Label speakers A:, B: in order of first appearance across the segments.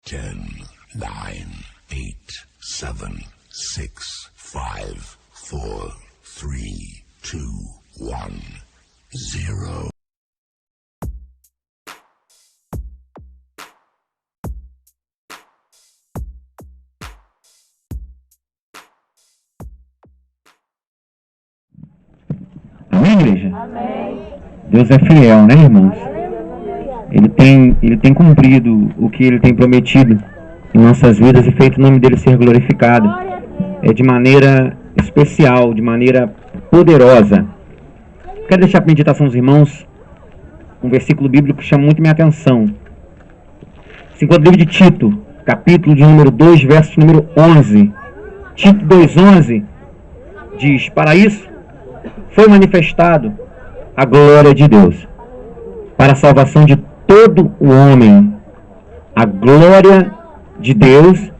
A: 10, 9, 8, 7, 6, 5, 4, 3, 2, 1, 0.
B: Amém, igreja?
C: Amém.
B: Deus é fiel, né, irmãos? Ele tem cumprido o que Ele tem prometido em nossas vidas e feito o nome dele ser glorificado. De maneira especial, de maneira poderosa. Quero deixar para a meditação dos irmãos um versículo bíblico que chama muito minha atenção. Se encontra no livro de Tito, capítulo de número 2, verso número 11. Tito 2,11 diz: para isso foi manifestado a glória de Deus, para a salvação de todo o homem. A glória de Deus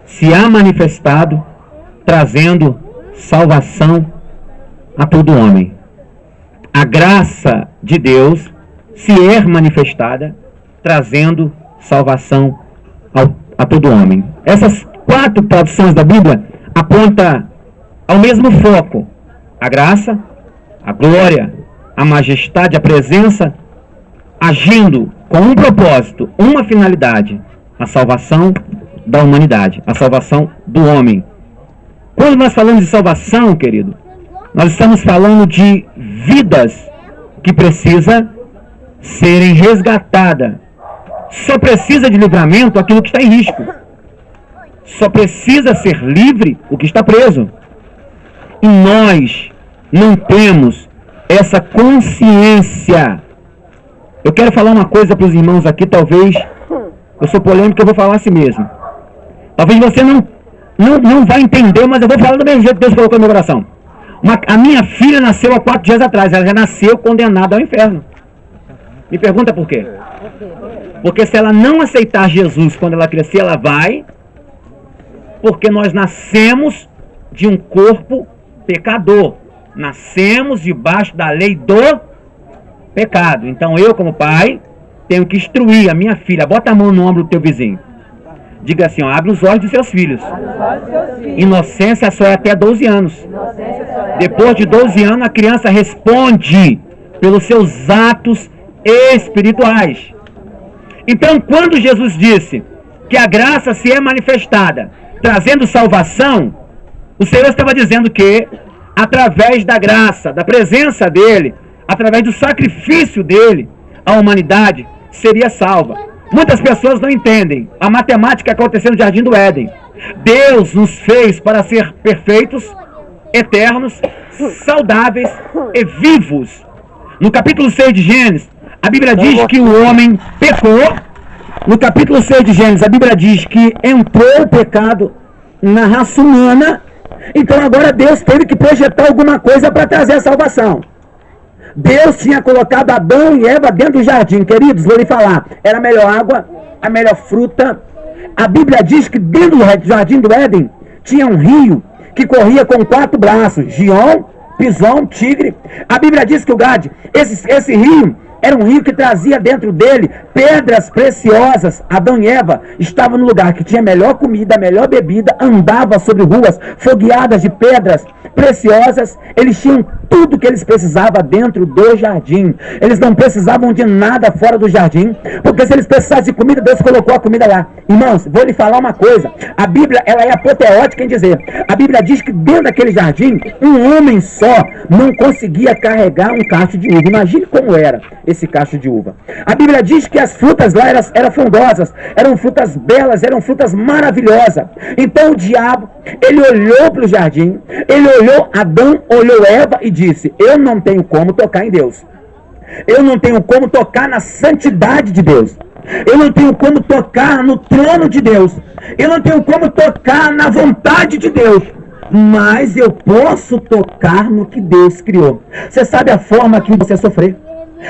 B: se há manifestado, trazendo salvação a todo homem. A graça de Deus se é manifestada, trazendo salvação a todo homem. Essas 4 traduções da Bíblia apontam ao mesmo foco: a graça, a glória, a majestade, a presença, agindo com um propósito, uma finalidade: a salvação da humanidade, a salvação do homem. Quando nós falamos de salvação, querido, nós estamos falando de vidas que precisam serem resgatadas. Só precisa de livramento aquilo que está em risco. Só precisa ser livre o que está preso. E nós não temos essa consciência. Eu quero falar uma coisa para os irmãos aqui, talvez, eu sou polêmico, eu vou falar assim mesmo. Talvez você não vai entender, mas eu vou falar do mesmo jeito que Deus colocou no meu coração. A minha filha nasceu há 4 dias atrás, ela já nasceu condenada ao inferno. Me pergunta por quê? Porque se ela não aceitar Jesus quando ela crescer, ela vai, porque nós nascemos de um corpo pecador. Nascemos debaixo da lei do pecado. Então eu, como pai, tenho que instruir a minha filha. Bota a mão no ombro do teu vizinho. Diga assim, ó, abre os olhos dos seus filhos. Inocência só é até 12 anos. Depois de 12 anos, a criança responde pelos seus atos espirituais. Então, quando Jesus disse que a graça se é manifestada, trazendo salvação, o Senhor estava dizendo que, através da graça, da presença dele, através do sacrifício dele, a humanidade seria salva. Muitas pessoas não entendem a matemática que aconteceu no Jardim do Éden. Deus nos fez para ser perfeitos, eternos, saudáveis e vivos. No capítulo 6 de Gênesis, a Bíblia diz que o homem pecou. No capítulo 6 de Gênesis, a Bíblia diz que entrou o pecado na raça humana. Então agora Deus teve que projetar alguma coisa para trazer a salvação. Deus tinha colocado Adão e Eva dentro do jardim. Queridos, vou lhe falar, era a melhor água, a melhor fruta. A Bíblia diz que dentro do jardim do Éden tinha um rio que corria com 4 braços: Gion, Pison, Tigre. A Bíblia diz que o Gade, esse rio era um rio que trazia dentro dele pedras preciosas. Adão e Eva estavam no lugar que tinha melhor comida, melhor bebida, andava sobre ruas fogueadas de pedras preciosas. Eles tinham tudo que eles precisavam dentro do jardim. Eles não precisavam de nada fora do jardim, porque se eles precisassem de comida, Deus colocou a comida lá. Irmãos, vou lhe falar uma coisa. A Bíblia, ela é apoteótica em dizer. A Bíblia diz que dentro daquele jardim, um homem só não conseguia carregar um cacho de uva. Imagine como era esse cacho de uva. A Bíblia diz que as frutas lá eram frondosas, eram frutas belas, eram frutas maravilhosas. Então o diabo, ele olhou para o jardim, ele olhou Adão, olhou Eva e disse: eu não tenho como tocar em Deus. Eu não tenho como tocar na santidade de Deus. Eu não tenho como tocar no trono de Deus. Eu não tenho como tocar na vontade de Deus. Mas eu posso tocar no que Deus criou. Você sabe a forma que você sofrer?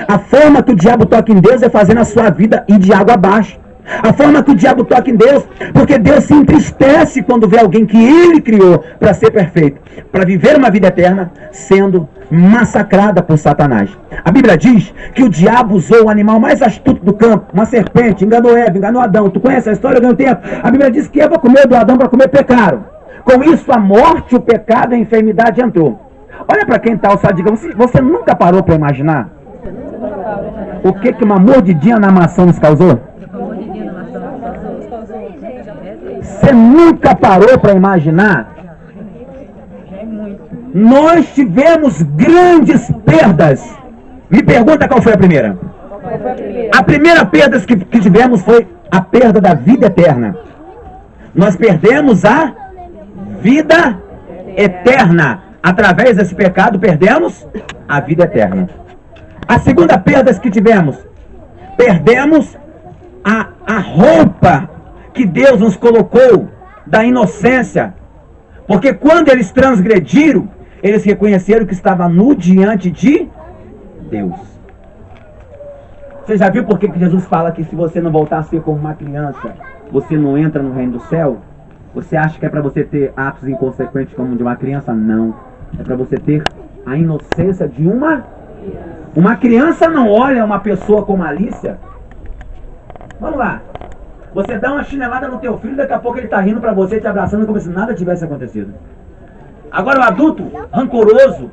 B: A forma que o diabo toca em Deus é fazendo a sua vida ir de água abaixo.
C: A forma que o diabo toca em Deus, porque Deus se entristece quando vê alguém que Ele criou para ser perfeito, para viver uma vida eterna, sendo massacrada por Satanás. A Bíblia diz que o diabo usou o animal mais astuto do campo, uma serpente, enganou Eva, enganou Adão. Tu conhece a história? Eu ganho tempo. A Bíblia diz que Eva comeu do Adão para comer, pecaram. Com isso, a morte, o pecado, a enfermidade entrou. Olha para quem está ao seu lado, você nunca parou para imaginar o que uma mordidinha na maçã nos causou? Você nunca parou para imaginar? Nós tivemos grandes perdas. Me pergunta qual foi a primeira? A primeira perda que tivemos foi a perda da vida eterna. Nós perdemos a vida eterna. Através desse pecado, perdemos a vida eterna. A segunda perda que tivemos, perdemos a roupa que Deus nos colocou da inocência. Porque quando eles transgrediram, eles reconheceram que estava nu diante de Deus. Você já viu por que Jesus fala que se você não voltar a ser como uma criança, você não entra no reino do céu? Você acha que é para você ter atos inconsequentes como de uma criança? Não. É para você ter a inocência de uma criança. Não olha uma pessoa com malícia. Vamos lá. Você dá uma chinelada no teu filho, daqui a pouco ele está rindo para você, te abraçando como se nada tivesse acontecido. Agora o adulto, rancoroso,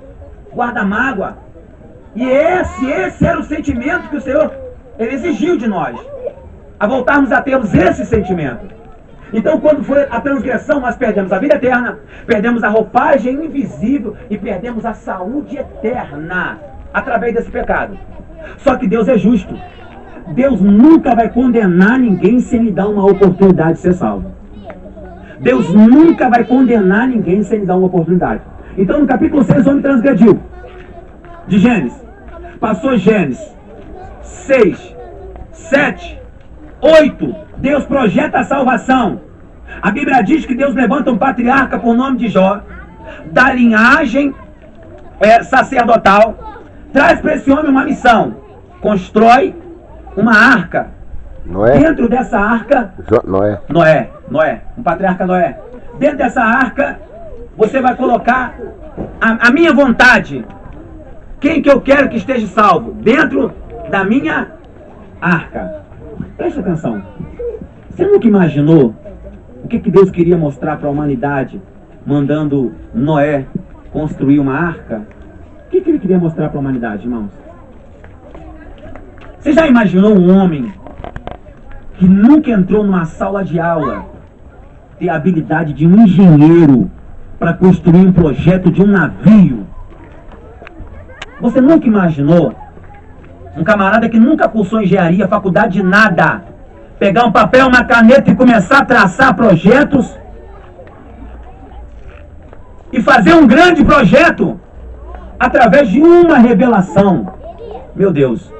C: guarda mágoa. E esse era o sentimento que o Senhor ele exigiu de nós. A voltarmos a termos esse sentimento. Então, quando foi a transgressão, nós perdemos a vida eterna, perdemos a roupagem invisível e perdemos a saúde eterna através desse pecado. Só que Deus é justo. Deus nunca vai condenar ninguém sem lhe dar uma oportunidade de ser salvo. Deus nunca vai condenar ninguém sem lhe dar uma oportunidade. Então, no capítulo 6, o homem transgrediu. De Gênesis. Passou Gênesis 6, 7, 8. Deus projeta a salvação. A Bíblia diz que Deus levanta um patriarca por nome de Jó, da linhagem sacerdotal, traz para esse homem uma missão. Constrói uma arca.
D: Noé.
C: Dentro dessa arca... Noé. Um patriarca Noé. Dentro dessa arca, você vai colocar a minha vontade. Quem que eu quero que esteja salvo? Dentro da minha arca. Preste atenção. Você nunca imaginou o que Deus queria mostrar para a humanidade, mandando Noé construir uma arca? O que ele queria mostrar para a humanidade, irmãos? Você já imaginou um homem que nunca entrou numa sala de aula ter a habilidade de um engenheiro para construir um projeto de um navio? Você nunca imaginou um camarada que nunca cursou engenharia, faculdade de nada, pegar um papel, uma caneta e começar a traçar projetos e fazer um grande projeto através de uma revelação? Meu Deus,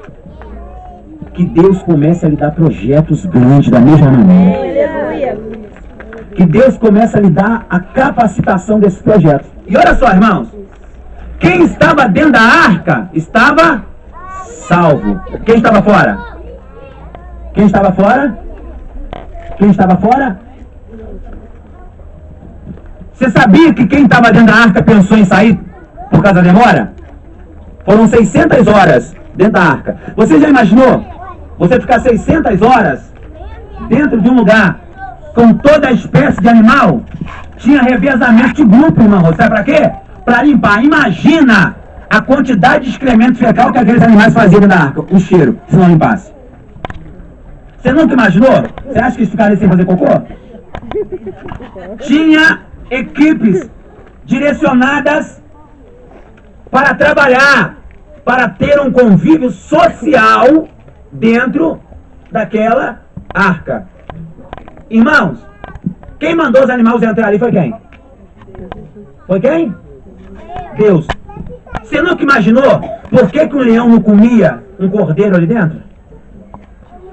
C: que Deus comece a lhe dar projetos grandes da mesma maneira. Que Deus comece a lhe dar a capacitação desses projetos. E olha só, irmãos, quem estava dentro da arca estava salvo. Quem estava fora? Quem estava fora? Quem estava fora? Você sabia que quem estava dentro da arca pensou em sair por causa da demora? Foram 600 horas dentro da arca. Você já imaginou você ficar 600 horas dentro de um lugar com toda a espécie de animal? Tinha revezamento de grupo, irmão. Sabe para quê? Para limpar. Imagina a quantidade de excremento fecal que aqueles animais faziam dentro da arca. O cheiro, se não limpasse. Você nunca imaginou? Você acha que eles ficariam sem fazer cocô? Tinha equipes direcionadas para trabalhar, para ter um convívio social dentro daquela arca. Irmãos, quem mandou os animais entrar ali foi quem? Foi quem? Deus. Você nunca imaginou por que um leão não comia um cordeiro ali dentro?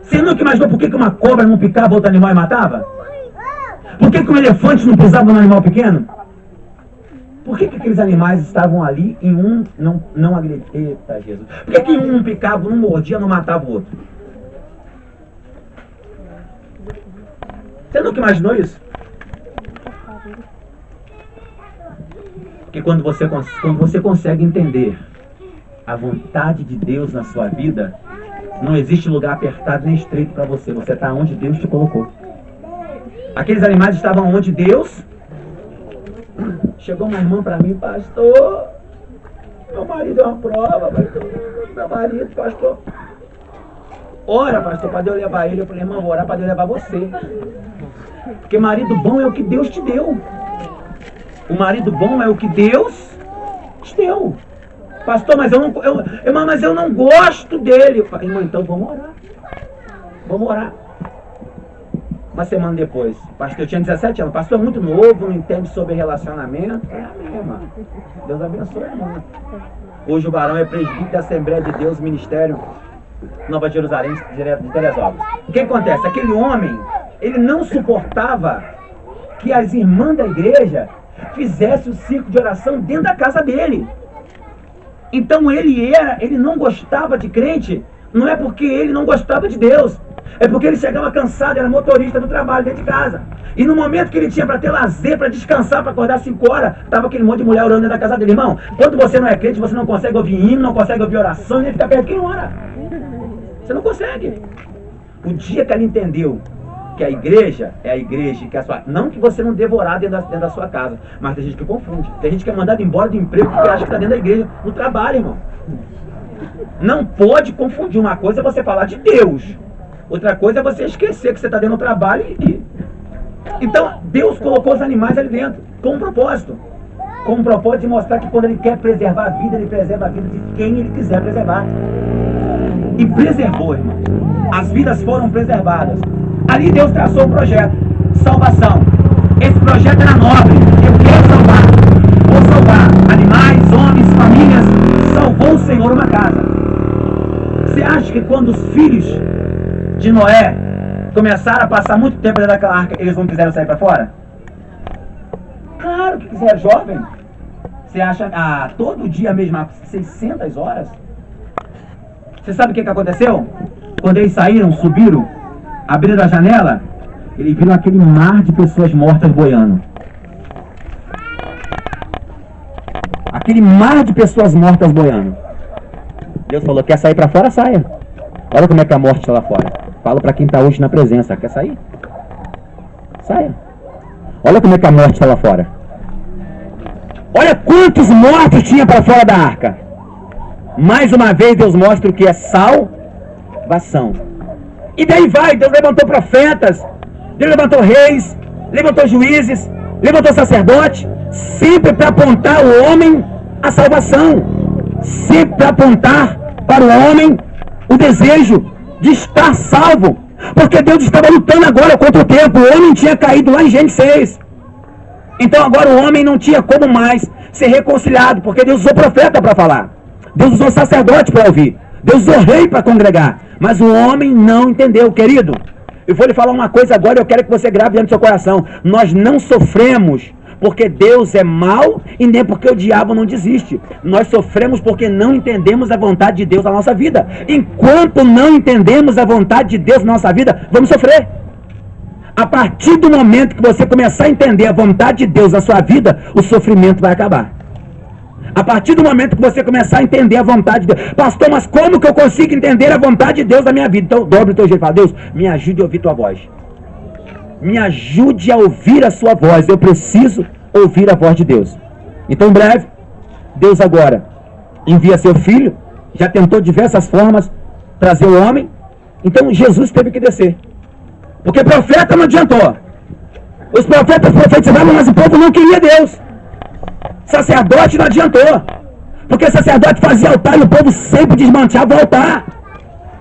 C: Você nunca imaginou por que uma cobra não picava outro animal e matava? Por que um elefante não pisava num animal pequeno? Por que aqueles animais estavam ali e um não agredia? Eita, Jesus. Por que um não picava, um mordia, não matava o outro? Você nunca imaginou isso? Porque quando você consegue entender a vontade de Deus na sua vida, não existe lugar apertado nem estreito para você. Você está onde Deus te colocou. Aqueles animais estavam onde Deus. Chegou uma irmã para mim, pastor, meu marido é uma prova, pastor, meu marido, pastor. Ora, pastor, para Deus levar ele. Eu falei, irmão, vou orar para Deus levar você. Porque marido bom é o que Deus te deu. O marido bom é o que Deus te deu. Pastor, mas eu não gosto dele. Eu falei, irmão, então vamos orar. Vamos orar. Uma semana depois, pastor, eu tinha 17 anos, pastor é muito novo, não entende sobre relacionamento. É amém, irmão. Deus abençoe, irmão. Hoje o varão é presbítero da Assembleia de Deus, Ministério Nova Jerusalém, de Teresópolis. O que acontece? Aquele homem, ele não suportava que as irmãs da igreja fizessem o círculo de oração dentro da casa dele. Então ele não gostava de crente, não é porque ele não gostava de Deus, é porque ele chegava cansado, era motorista do trabalho dentro de casa. E no momento que ele tinha para ter lazer, para descansar, para acordar 5 horas, estava aquele monte de mulher orando dentro da casa dele. Irmão, quando você não é crente, você não consegue ouvir hino, não consegue ouvir oração, nem ficar perto de quem ora. Você não consegue. O dia que ele entendeu que a igreja é a igreja, que é a sua... Não que você não devorar dentro da sua casa, mas tem gente que confunde. Tem gente que é mandado embora do emprego porque acha que está dentro da igreja, no trabalho, irmão. Não pode confundir. Uma coisa é você falar de Deus, outra coisa é você esquecer que você está dentro do trabalho Então, Deus colocou os animais ali dentro, com um propósito. Com um propósito de mostrar que quando Ele quer preservar a vida, Ele preserva a vida de quem Ele quiser preservar. E preservou, irmão. As vidas foram preservadas. Ali Deus traçou um projeto. Salvação. Esse projeto era nobre. Eu quero salvar. Vou salvar animais, homens, famílias. Salvou o Senhor uma casa. Você acha que quando os filhos de Noé começaram a passar muito tempo dentro daquela arca, eles não quiseram sair para fora? Claro que quiseram, jovem. Você acha, todo dia mesmo, 600 horas? Você sabe o que aconteceu? Quando eles saíram, subiram, abriram a janela, eles viram aquele mar de pessoas mortas boiando. Aquele mar de pessoas mortas boiando. Deus falou, quer sair para fora? Saia. Olha como é que a morte está lá fora. Fala para quem está hoje na presença, quer sair? Saia. Olha como é que a morte está lá fora. Olha quantos mortos tinha para fora da arca. Mais uma vez Deus mostra o que é salvação. E daí vai, Deus levantou profetas, Deus levantou reis, levantou juízes, levantou sacerdotes, sempre para apontar o homem à salvação, sempre para apontar para o homem o desejo de estar salvo, porque Deus estava lutando agora contra o tempo. O homem tinha caído lá em Gênesis 6, então agora o homem não tinha como mais ser reconciliado, porque Deus usou profeta para falar, Deus usou sacerdote para ouvir, Deus usou rei para congregar, mas o homem não entendeu. Querido, eu vou lhe falar uma coisa agora, eu quero que você grave dentro do seu coração. Nós não sofremos porque Deus é mau e nem porque o diabo não desiste. Nós sofremos porque não entendemos a vontade de Deus na nossa vida. Enquanto não entendemos a vontade de Deus na nossa vida, vamos sofrer. A partir do momento que você começar a entender a vontade de Deus na sua vida, o sofrimento vai acabar. A partir do momento que você começar a entender a vontade de Deus. Pastor, mas como que eu consigo entender a vontade de Deus na minha vida? Então dobre o teu jeito e fala, Deus, me ajude a ouvir tua voz. Me ajude a ouvir a sua voz. Eu preciso ouvir a voz de Deus. Então em breve, Deus agora envia seu filho. Já tentou diversas formas trazer o homem. Então Jesus teve que descer. Porque profeta não adiantou. Os profetas profetizavam, mas o povo não queria Deus. Sacerdote não adiantou, porque sacerdote fazia altar e o povo sempre desmanchava o altar.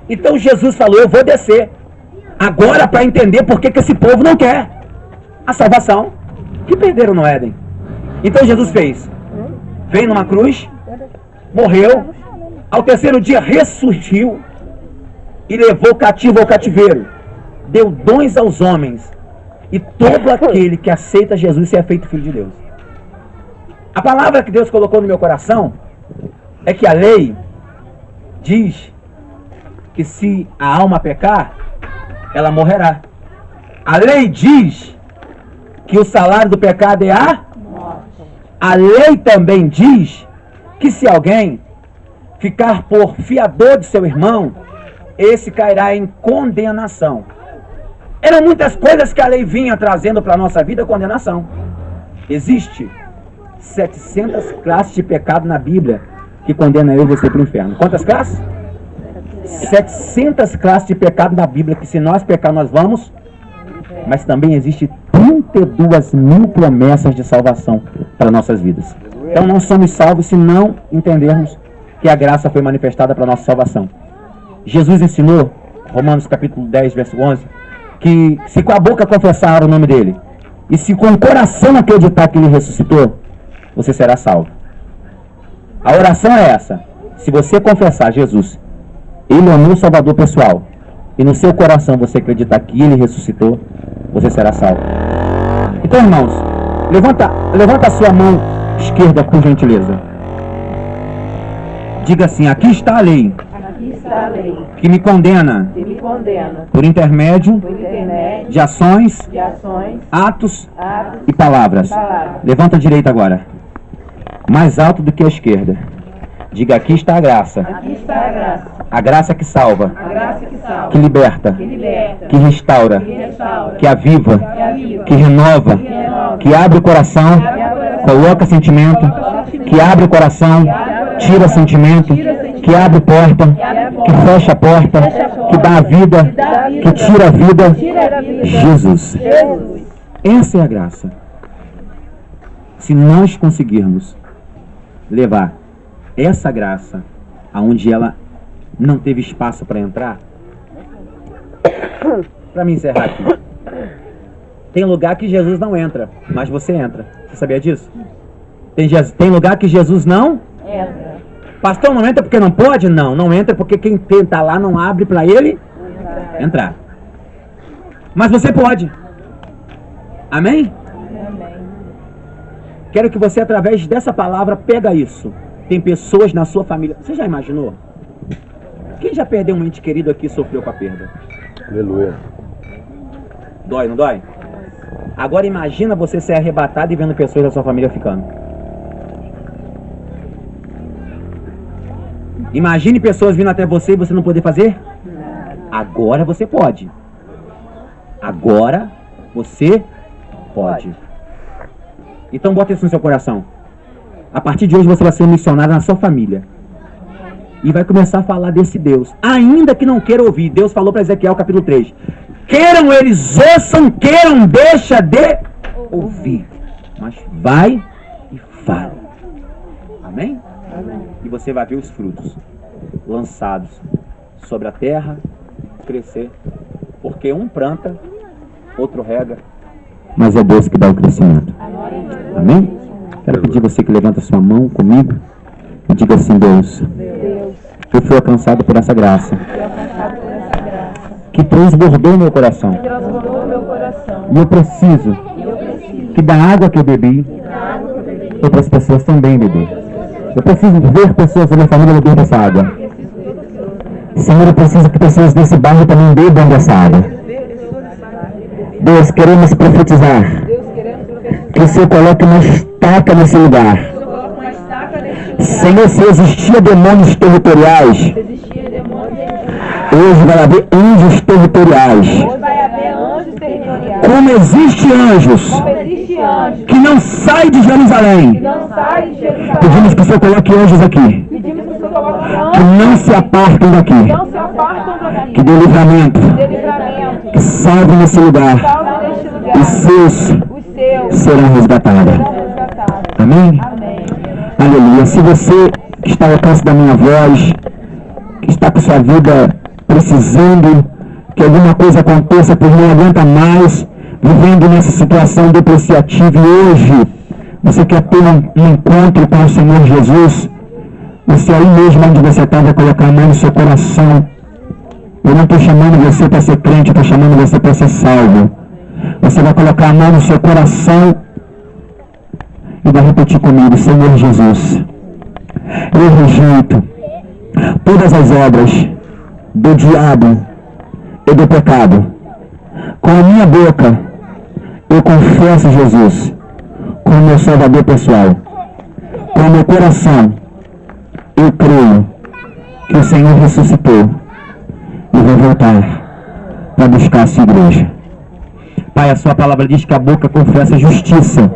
C: Então Jesus falou, eu vou descer agora para entender por que esse povo não quer a salvação que perderam no Éden. Então Jesus fez, veio numa cruz, morreu, ao terceiro dia ressurgiu e levou cativo ao cativeiro, deu dons aos homens, e todo aquele que aceita Jesus será feito filho de Deus. A palavra que Deus colocou no meu coração é que a lei diz que se a alma pecar, ela morrerá. A lei diz que o salário do pecado é a morte. A lei também diz que se alguém ficar por fiador de seu irmão, esse cairá em condenação. Eram muitas coisas que a lei vinha trazendo para a nossa vida, condenação. Existe 700 classes de pecado na Bíblia que condena eu e você para o inferno. Quantas classes? 700 classes de pecado na Bíblia que se nós pecar nós vamos, mas também existe 32 mil promessas de salvação para nossas vidas. Então não somos salvos se não entendermos que a graça foi manifestada para a nossa salvação. Jesus ensinou, Romanos capítulo 10, verso 11, que se com a boca confessar o nome dele e se com o coração acreditar que ele ressuscitou, você será salvo. A oração é essa: se você confessar Jesus, ele é o meu salvador pessoal, e no seu coração você acreditar que ele ressuscitou, você será salvo. Então, irmãos, levanta a sua mão esquerda, por gentileza. Diga assim: aqui está a lei.
D: Aqui está a lei
C: Que me condena
D: que me condena
C: por intermédio
D: por intermédio
C: de ações,
D: de ações,
C: atos
D: atos
C: e palavras.
D: palavras.
C: Levanta a direita agora. Mais alto do que a esquerda. Diga: aqui está a graça.
D: Aqui está
C: A graça que salva,
D: a graça que salva,
C: que liberta,
D: que liberta,
C: que restaura,
D: que restaura,
C: que aviva,
D: que aviva,
C: que renova, que abre o coração, coloca sentimento, que abre o coração, tira sentimento, que abre porta, que fecha a porta, que dá a vida, que tira a vida. Jesus.
D: Jesus.
C: Essa é a graça. Se nós conseguirmos levar essa graça aonde ela não teve espaço para entrar, para me encerrar aqui, tem lugar que Jesus não entra, mas você entra. Você sabia disso? Tem lugar que Jesus não
D: Entra.
C: Pastor, não entra porque não pode? Não, não entra porque quem está lá não abre para ele entrar. Mas você pode. Amém?
D: Amém.
C: Quero que você, através dessa palavra, pega isso. Tem pessoas na sua família. Você já imaginou? Quem já perdeu um ente querido aqui e sofreu com a perda?
A: Aleluia.
C: Dói, não dói? Agora imagina você ser arrebatado e vendo pessoas da sua família ficando. Imagine pessoas vindo até você e você não poder fazer? Agora você pode. Agora você pode. Então bota isso no seu coração. A partir de hoje você vai ser um missionário na sua família. E vai começar a falar desse Deus. Ainda que não queira ouvir. Deus falou para Ezequiel capítulo 3. Queiram eles ouçam, queiram, deixa de ouvir. Mas vai e fala. Amém? E você vai ver os frutos lançados sobre a terra crescer. Porque um planta, outro rega. Mas é Deus que dá o crescimento. Amém? Quero pedir você que levanta sua mão comigo e diga assim: Deus, eu fui alcançado por essa graça que transbordou meu coração.
D: Transformou meu coração.
C: E eu preciso que da água que eu bebi, outras pessoas também beber. Eu preciso ver pessoas da minha família beber dessa água. Senhor, eu preciso que pessoas desse bairro também bebam dessa água. Deus, queremos profetizar que o Senhor coloque uma estaca nesse lugar. Senhor, se existia demônios territoriais, hoje vai haver anjos territoriais. Como existe anjos que não saem de Jerusalém, pedimos que o Senhor coloque anjos aqui, que não se apartem daqui, que dê livramento, que salve nesse lugar, e seus serão resgatados. Amém? Aleluia. Se você que está ao alcance da minha voz, que está com sua vida precisando que alguma coisa aconteça, por não aguenta mais, vivendo nessa situação depreciativa, e hoje você quer ter um encontro com o Senhor Jesus, você aí mesmo onde você está vai colocar a mão no seu coração. Eu não estou chamando você para ser crente, eu estou chamando você para ser salvo. Você vai colocar a mão no seu coração e vai repetir comigo: Senhor Jesus, eu rejeito todas as obras do diabo e do pecado,
E: Com a minha boca, eu confesso Jesus como meu Salvador pessoal. Com o meu coração, eu creio que o Senhor ressuscitou e vai voltar para buscar a sua igreja.
B: Pai, a sua palavra diz que a boca confessa justiça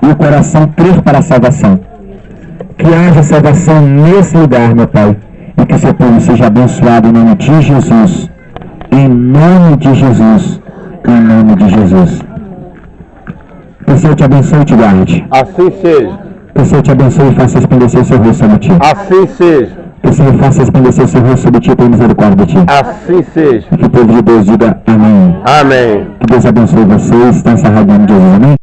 B: e o coração crer para a salvação. Que haja salvação nesse lugar, meu Pai, e que o seu povo seja abençoado em nome de Jesus. Em nome de Jesus. Em nome de Jesus. Que o Senhor te abençoe e te guarde.
F: Assim seja.
B: Que o Senhor te abençoe e faça resplandecer o seu rosto sobre ti.
F: Assim seja.
B: Que o Senhor faça resplandecer o seu rosto sobre ti e tenha misericórdia de ti.
F: Assim seja.
B: Que o povo de Deus diga amém.
F: Amém.
B: Que Deus abençoe vocês. Está encerrado em nome de Jesus. Amém.